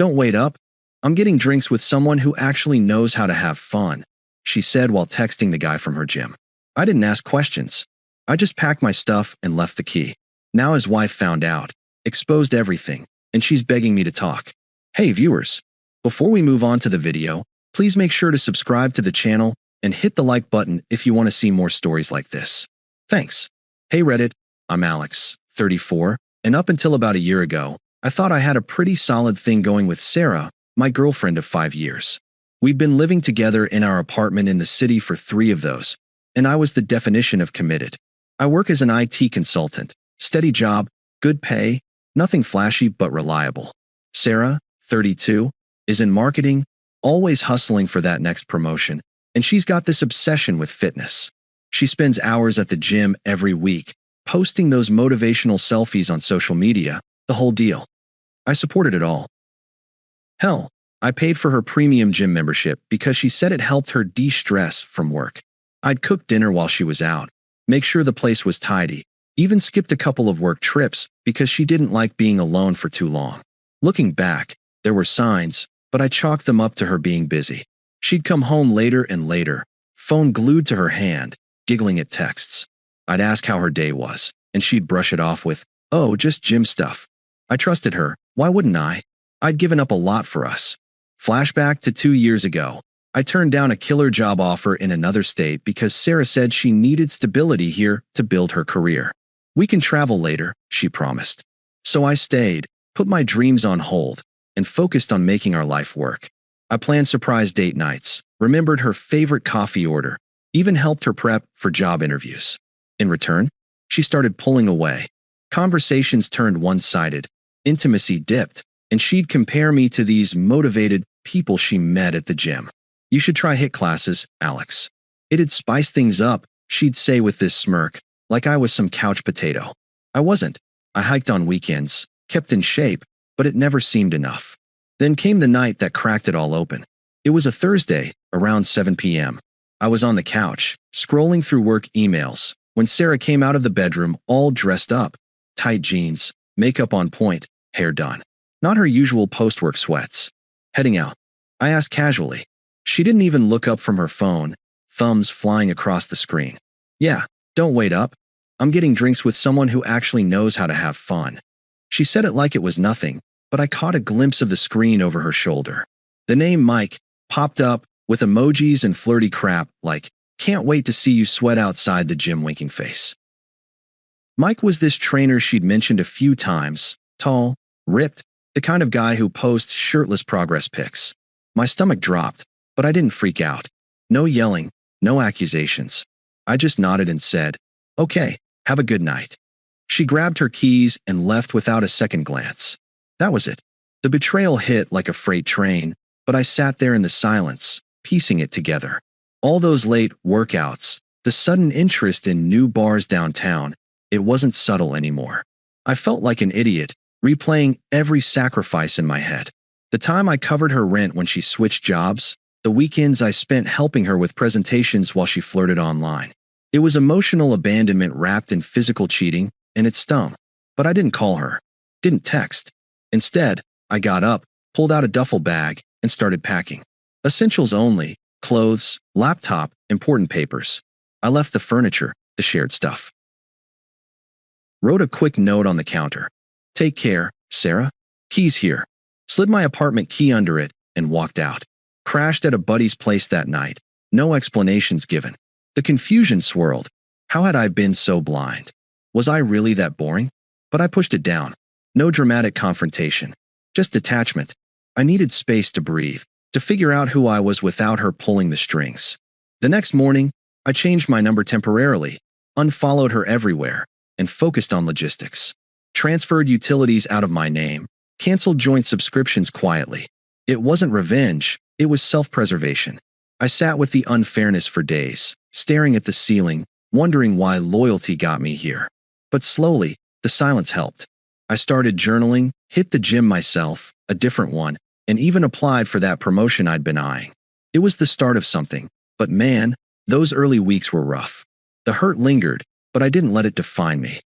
Don't wait up. I'm getting drinks with someone who actually knows how to have fun, she said while texting the guy from her gym. I didn't ask questions. I just packed my stuff and left the key. Now his wife found out, exposed everything, and she's begging me to talk. Hey viewers, before we move on to the video, please make sure to subscribe to the channel and hit the like button if you want to see more stories like this. Thanks. Hey Reddit, I'm Alex, 34, and up until about a year ago, I thought I had a pretty solid thing going with Sarah, my girlfriend of 5 years. We'd been living together in our apartment in the city for 3 of those, and I was the definition of committed. I work as an IT consultant, steady job, good pay, nothing flashy but reliable. Sarah, 32, is in marketing, always hustling for that next promotion, and she's got this obsession with fitness. She spends hours at the gym every week, posting those motivational selfies on social media, the whole deal. I supported it all. Hell, I paid for her premium gym membership because she said it helped her de-stress from work. I'd cook dinner while she was out, make sure the place was tidy, even skipped a couple of work trips because she didn't like being alone for too long. Looking back, there were signs, but I chalked them up to her being busy. She'd come home later and later, phone glued to her hand, giggling at texts. I'd ask how her day was, and she'd brush it off with, "Oh, just gym stuff." I trusted her. Why wouldn't I? I'd given up a lot for us. Flashback to 2 years ago. I turned down a killer job offer in another state because Sarah said she needed stability here to build her career. We can travel later, she promised. So I stayed, put my dreams on hold, and focused on making our life work. I planned surprise date nights, remembered her favorite coffee order, even helped her prep for job interviews. In return, she started pulling away. Conversations turned one-sided, intimacy dipped, and she'd compare me to these motivated people she met at the gym. "You should try HIIT classes, Alex. It'd spice things up," she'd say with this smirk, like I was some couch potato. I wasn't. I hiked on weekends, kept in shape, but it never seemed enough. Then came the night that cracked it all open. It was a Thursday, around 7 p.m. I was on the couch, scrolling through work emails, when Sarah came out of the bedroom all dressed up, tight jeans, makeup on point, hair done. Not her usual post-work sweats. Heading out. I asked casually. She didn't even look up from her phone, thumbs flying across the screen. "Yeah, don't wait up. I'm getting drinks with someone who actually knows how to have fun." She said it like it was nothing, but I caught a glimpse of the screen over her shoulder. The name Mike popped up with emojis and flirty crap like, "Can't wait to see you sweat outside the gym," winking face. Mike was this trainer she'd mentioned a few times, tall, ripped, the kind of guy who posts shirtless progress pics. My stomach dropped, but I didn't freak out. No yelling, no accusations. I just nodded and said, "Okay, have a good night." She grabbed her keys and left without a second glance. That was it. The betrayal hit like a freight train, but I sat there in the silence, piecing it together. All those late workouts, the sudden interest in new bars downtown, it wasn't subtle anymore. I felt like an idiot, replaying every sacrifice in my head. The time I covered her rent when she switched jobs, the weekends I spent helping her with presentations while she flirted online. It was emotional abandonment wrapped in physical cheating, and it stung. But I didn't call her, didn't text. Instead, I got up, pulled out a duffel bag, and started packing. Essentials only: clothes, laptop, important papers. I left the furniture, the shared stuff. Wrote a quick note on the counter. "Take care, Sarah. Keys here." Slid my apartment key under it and walked out. Crashed at a buddy's place that night. No explanations given. The confusion swirled. How had I been so blind? Was I really that boring? But I pushed it down. No dramatic confrontation. Just detachment. I needed space to breathe, to figure out who I was without her pulling the strings. The next morning, I changed my number temporarily, unfollowed her everywhere, and focused on logistics. Transferred utilities out of my name, canceled joint subscriptions quietly. It wasn't revenge, it was self-preservation. I sat with the unfairness for days, staring at the ceiling, wondering why loyalty got me here. But slowly, the silence helped. I started journaling, hit the gym myself, a different one, and even applied for that promotion I'd been eyeing. It was the start of something, but man, those early weeks were rough. The hurt lingered, but I didn't let it define me.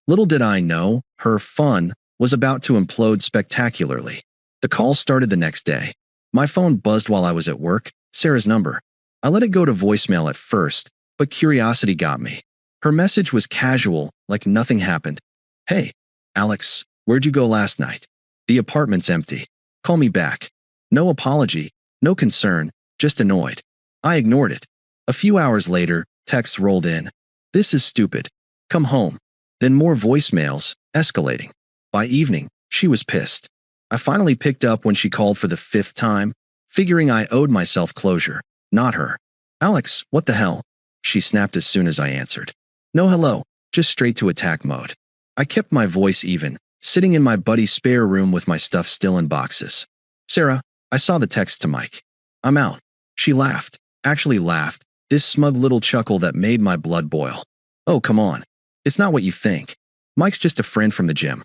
Little did I know, her fun was about to implode spectacularly. The call started the next day. My phone buzzed while I was at work, Sarah's number. I let it go to voicemail at first, but curiosity got me. Her message was casual, like nothing happened. Hey, Alex, where'd you go last night? The apartment's empty. Call me back. No apology, no concern, just annoyed. I ignored it. A few hours later, texts rolled in. This is stupid. Come home. Then more voicemails, escalating. By evening, she was pissed. I finally picked up when she called for the 5th time, figuring I owed myself closure, not her. Alex, what the hell? She snapped as soon as I answered. No hello, just straight to attack mode. I kept my voice even, sitting in my buddy's spare room with my stuff still in boxes. Sarah, I saw the text to Mike. I'm out. She laughed, actually laughed, this smug little chuckle that made my blood boil. Oh, come on. It's not what you think. Mike's just a friend from the gym.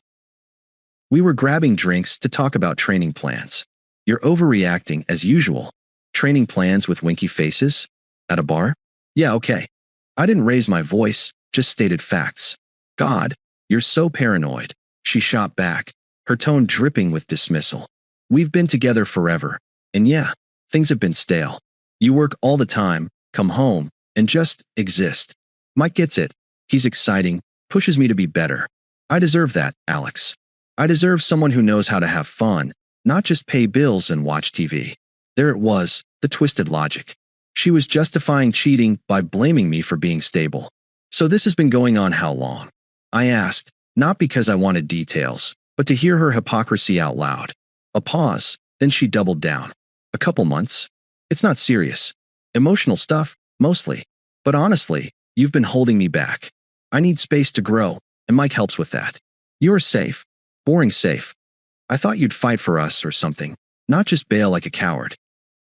We were grabbing drinks to talk about training plans. You're overreacting as usual. Training plans with winky faces? At a bar? Yeah, okay. I didn't raise my voice, just stated facts. God, you're so paranoid. She shot back, her tone dripping with dismissal. We've been together forever, and yeah, things have been stale. You work all the time, come home, and just exist. Mike gets it. He's exciting, pushes me to be better. I deserve that, Alex. I deserve someone who knows how to have fun, not just pay bills and watch TV. There it was, the twisted logic. She was justifying cheating by blaming me for being stable. So this has been going on how long? I asked, not because I wanted details, but to hear her hypocrisy out loud. A pause, then she doubled down. A couple months? It's not serious. Emotional stuff, mostly. But honestly, you've been holding me back. I need space to grow, and Mike helps with that. You're safe. Boring safe. I thought you'd fight for us or something, not just bail like a coward.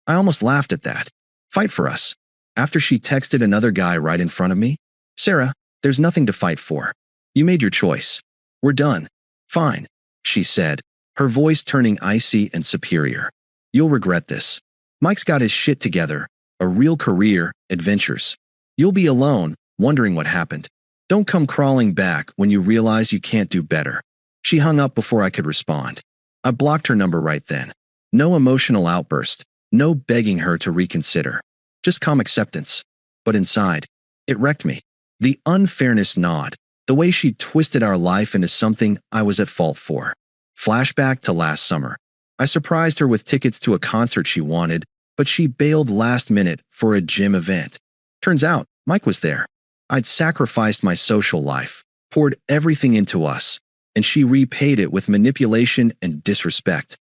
I almost laughed at that. Fight for us. After she texted another guy right in front of me? Sarah, there's nothing to fight for. You made your choice. We're done. Fine, she said, her voice turning icy and superior. You'll regret this. Mike's got his shit together, a real career, adventures. You'll be alone, wondering what happened. Don't come crawling back when you realize you can't do better. She hung up before I could respond. I blocked her number right then. No emotional outburst, no begging her to reconsider. Just calm acceptance. But inside, it wrecked me. The unfairness gnawed, the way she twisted our life into something I was at fault for. Flashback to last summer. I surprised her with tickets to a concert she wanted, but she bailed last minute for a gym event. Turns out, Mike was there. I'd sacrificed my social life, poured everything into us, and she repaid it with manipulation and disrespect.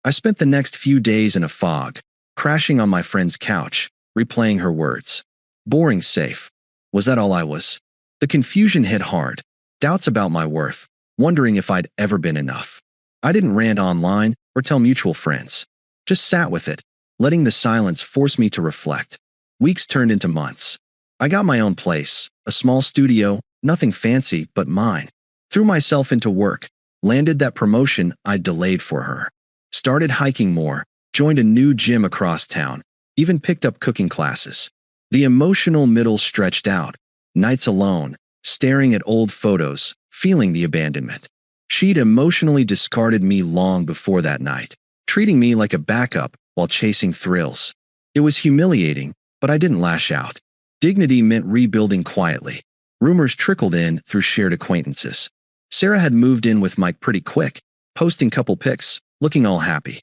I spent the next few days in a fog, crashing on my friend's couch, replaying her words. Boring safe. Was that all I was? The confusion hit hard, doubts about my worth, wondering if I'd ever been enough. I didn't rant online or tell mutual friends. Just sat with it, letting the silence force me to reflect. Weeks turned into months. I got my own place, a small studio, nothing fancy but mine. Threw myself into work, landed that promotion I'd delayed for her. Started hiking more, joined a new gym across town, even picked up cooking classes. The emotional middle stretched out, nights alone, staring at old photos, feeling the abandonment. She'd emotionally discarded me long before that night, treating me like a backup while chasing thrills. It was humiliating, but I didn't lash out. Dignity meant rebuilding quietly. Rumors trickled in through shared acquaintances. Sarah had moved in with Mike pretty quick, posting couple pics, looking all happy.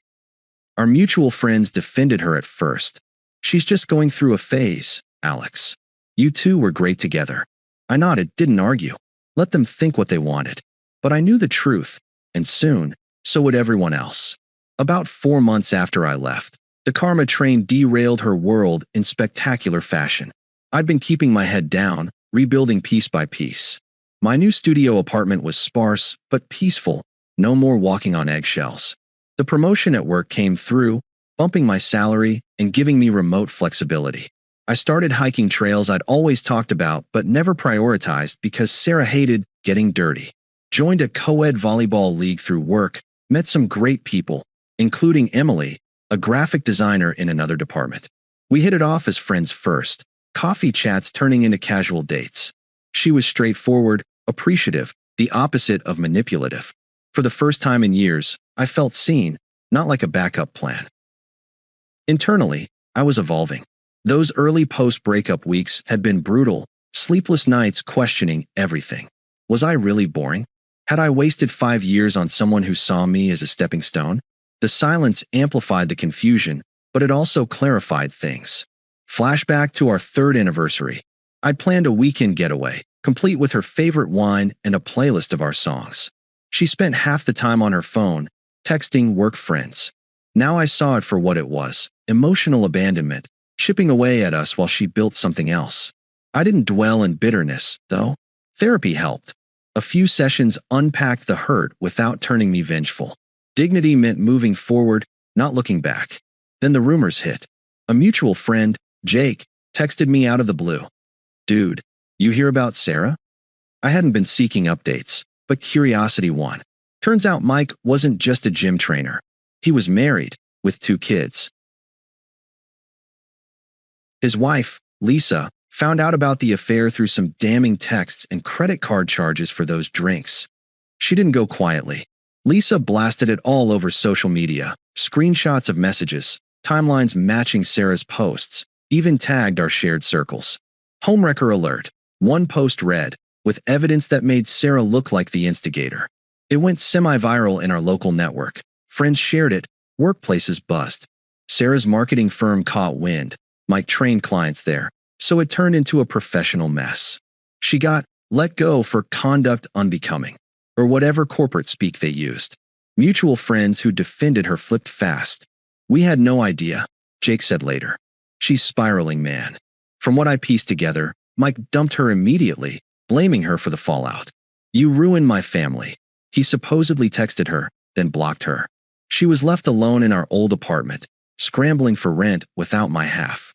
Our mutual friends defended her at first. She's just going through a phase, Alex. You two were great together. I nodded, didn't argue. Let them think what they wanted. But I knew the truth, and soon, so would everyone else. About 4 months after I left, the karma train derailed her world in spectacular fashion. I'd been keeping my head down, rebuilding piece by piece. My new studio apartment was sparse but peaceful, no more walking on eggshells. The promotion at work came through, bumping my salary and giving me remote flexibility. I started hiking trails I'd always talked about but never prioritized because Sarah hated getting dirty. Joined a co-ed volleyball league through work, met some great people, including Emily, a graphic designer in another department. We hit it off as friends first, coffee chats turning into casual dates. She was straightforward, appreciative, the opposite of manipulative. For the first time in years, I felt seen, not like a backup plan. Internally, I was evolving. Those early post-breakup weeks had been brutal, sleepless nights questioning everything. Was I really boring? Had I wasted 5 years on someone who saw me as a stepping stone? The silence amplified the confusion, but it also clarified things. Flashback to our third anniversary. I'd planned a weekend getaway, complete with her favorite wine and a playlist of our songs. She spent half the time on her phone, texting work friends. Now I saw it for what it was: emotional abandonment, chipping away at us while she built something else. I didn't dwell in bitterness, though. Therapy helped. A few sessions unpacked the hurt without turning me vengeful. Dignity meant moving forward, not looking back. Then the rumors hit. A mutual friend, Jake, texted me out of the blue. "Dude, you hear about Sarah?" I hadn't been seeking updates, but curiosity won. Turns out Mike wasn't just a gym trainer. He was married, with 2 kids. His wife, Lisa, found out about the affair through some damning texts and credit card charges for those drinks. She didn't go quietly. Lisa blasted it all over social media, screenshots of messages, timelines matching Sarah's posts, even tagged our shared circles. Homewrecker alert. One post read, with evidence that made Sarah look like the instigator. It went semi-viral in our local network. Friends shared it, workplaces buzzed. Sarah's marketing firm caught wind. Mike trained clients there, so it turned into a professional mess. She got let go for conduct unbecoming, or whatever corporate speak they used. Mutual friends who defended her flipped fast. "We had no idea," Jake said later. "She's spiraling, man." From what I pieced together, Mike dumped her immediately, blaming her for the fallout. "You ruined my family." He supposedly texted her, then blocked her. She was left alone in our old apartment, scrambling for rent without my half.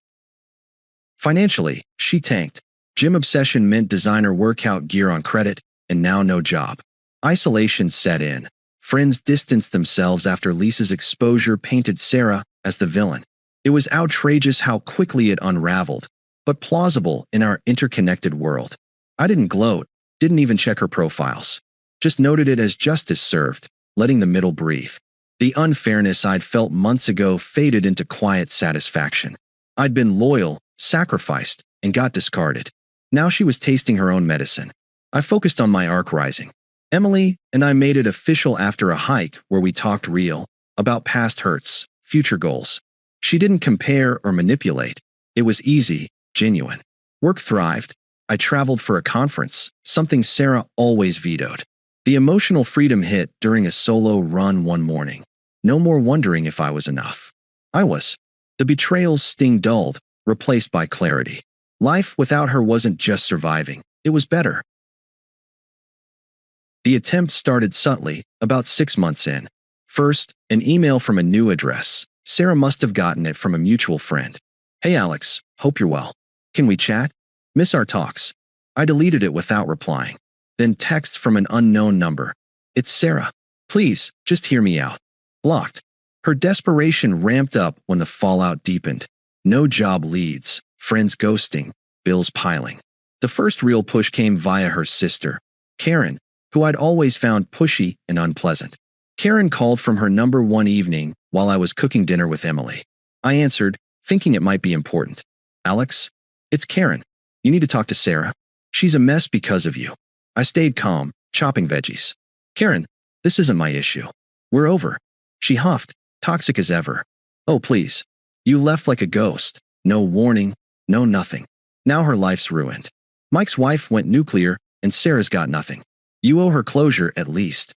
Financially, she tanked. Gym obsession meant designer workout gear on credit, and now no job. Isolation set in. Friends distanced themselves after Lisa's exposure painted Sarah as the villain. It was outrageous how quickly it unraveled, but plausible in our interconnected world. I didn't gloat, didn't even check her profiles. Just noted it as justice served, letting the middle breathe. The unfairness I'd felt months ago faded into quiet satisfaction. I'd been loyal, sacrificed, and got discarded. Now she was tasting her own medicine. I focused on my arc rising. Emily and I made it official after a hike where we talked real, about past hurts, future goals. She didn't compare or manipulate. It was easy, genuine. Work thrived. I traveled for a conference, something Sarah always vetoed. The emotional freedom hit during a solo run one morning. No more wondering if I was enough. I was. The betrayal's sting dulled, replaced by clarity. Life without her wasn't just surviving, it was better. The attempt started subtly, about 6 months in. First, an email from a new address. Sarah must have gotten it from a mutual friend. "Hey Alex, hope you're well. Can we chat? Miss our talks." I deleted it without replying. Then text from an unknown number. "It's Sarah. Please, just hear me out." Blocked. Her desperation ramped up when the fallout deepened. No job leads, friends ghosting, bills piling. The first real push came via her sister, Karen, who I'd always found pushy and unpleasant. Karen called from her number one evening while I was cooking dinner with Emily. I answered, thinking it might be important. "Alex, it's Karen. You need to talk to Sarah. She's a mess because of you." I stayed calm, chopping veggies. "Karen, this isn't my issue. We're over." She huffed, toxic as ever. "Oh, please. You left like a ghost. No warning, no nothing. Now her life's ruined. Mike's wife went nuclear, and Sarah's got nothing. You owe her closure at least."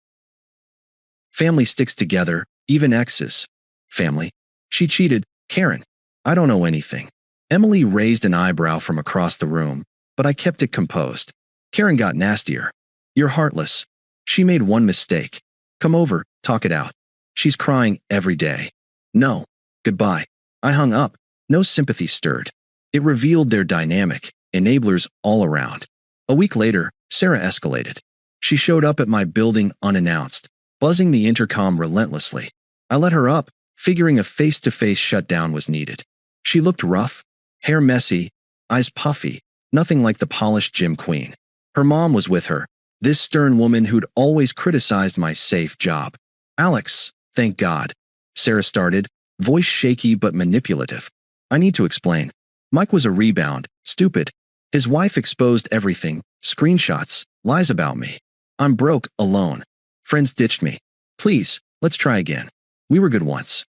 Family sticks together, even exes. Family. She cheated. Karen. I don't know anything. Emily raised an eyebrow from across the room, but I kept it composed. Karen got nastier. "You're heartless. She made one mistake. Come over, talk it out. She's crying every day." "No. Goodbye." I hung up. No sympathy stirred. It revealed their dynamic, enablers all around. A week later, Sarah escalated. She showed up at my building unannounced, buzzing the intercom relentlessly. I let her up, figuring a face-to-face shutdown was needed. She looked rough, hair messy, eyes puffy, nothing like the polished gym queen. Her mom was with her, This stern woman who'd always criticized my safe job. Alex, thank God. Sarah started, voice shaky but manipulative. I need to explain. Mike was a rebound, stupid. His wife exposed everything, screenshots, lies about me. I'm broke, alone. Friends ditched me. Please, let's try again. We were good once.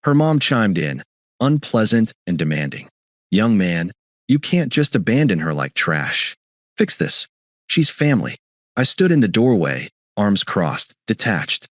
Her mom chimed in, unpleasant and demanding. Young man, you can't just abandon her like trash. Fix this. She's family. I stood in the doorway, arms crossed, detached.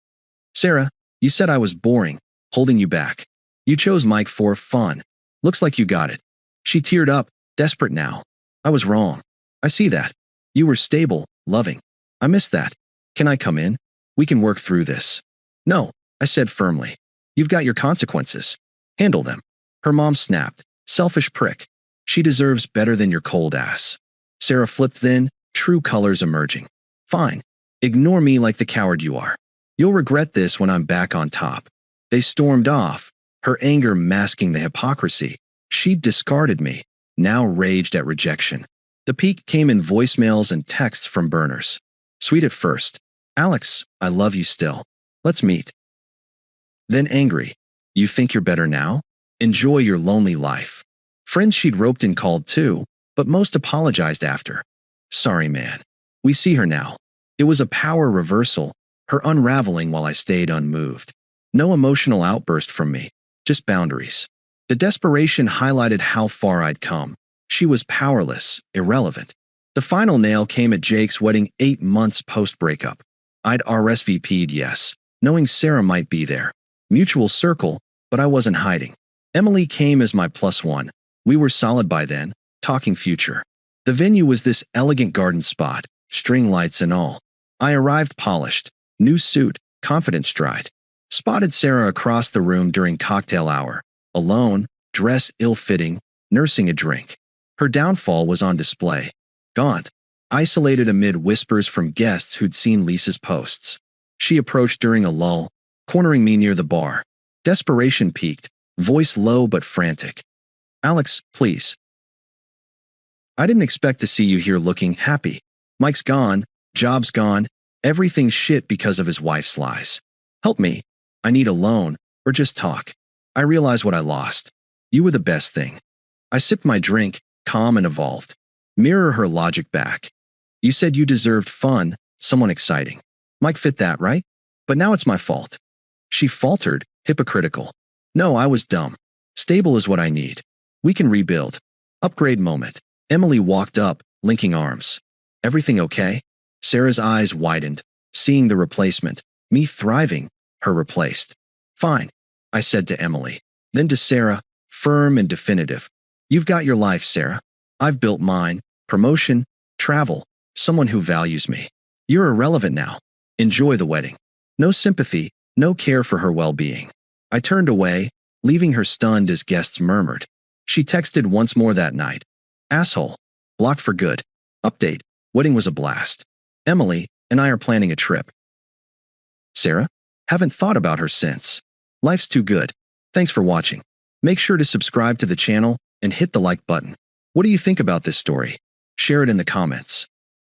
Sarah, you said I was boring, holding you back. You chose Mike for fun. Looks like you got it. She teared up, desperate now. I was wrong. I see that. You were stable, loving. I missed that. Can I come in? We can work through this. No, I said firmly. You've got your consequences. Handle them. Her mom snapped. Selfish prick. She deserves better than your cold ass. Sarah flipped then, true colors emerging. Fine. Ignore me like the coward you are. You'll regret this when I'm back on top. They stormed off, her anger masking the hypocrisy. She'd discarded me, now raged at rejection. The peak came in voicemails and texts from burners. Sweet at first. Alex, I love you still. Let's meet. Then angry. You think you're better now? Enjoy your lonely life. Friends she'd roped in called too, but most apologized after. Sorry, man. We see her now. It was a power reversal, her unraveling while I stayed unmoved. No emotional outburst from me, just boundaries. The desperation highlighted how far I'd come. She was powerless, irrelevant. The final nail came at Jake's wedding 8 months post-breakup. I'd RSVP'd yes, knowing Sarah might be there. Mutual circle, but I wasn't hiding. Emily came as my +1. We were solid by then, talking future. The venue was this elegant garden spot, string lights and all. I arrived polished, new suit, confident stride. Spotted Sarah across the room during cocktail hour, alone, dress ill-fitting, nursing a drink. Her downfall was on display. Gaunt, isolated amid whispers from guests who'd seen Lisa's posts. She approached during a lull, cornering me near the bar. Desperation peaked, voice low but frantic. Alex, please. I didn't expect to see you here looking happy. Mike's gone, job's gone, everything's shit because of his wife's lies. Help me. I need a loan, or just talk. I realize what I lost. You were the best thing. I sipped my drink, calm and evolved. Mirror her logic back. You said you deserved fun, someone exciting. Mike fit that, right? But now it's my fault. She faltered, hypocritical. No, I was dumb. Stable is what I need. We can rebuild. Upgrade moment. Emily walked up, linking arms. Everything okay? Sarah's eyes widened, seeing the replacement. Me thriving, her replaced. Fine, I said to Emily. Then to Sarah, firm and definitive. You've got your life, Sarah. I've built mine. Promotion, travel, someone who values me. You're irrelevant now. Enjoy the wedding. No sympathy, no care for her well-being. I turned away, leaving her stunned as guests murmured. She texted once more that night. Asshole. Blocked for good. Update. Wedding was a blast. Emily and I are planning a trip. Sarah? Haven't thought about her since. Life's too good. Thanks for watching. Make sure to subscribe to the channel and hit the like button. What do you think about this story? Share it in the comments.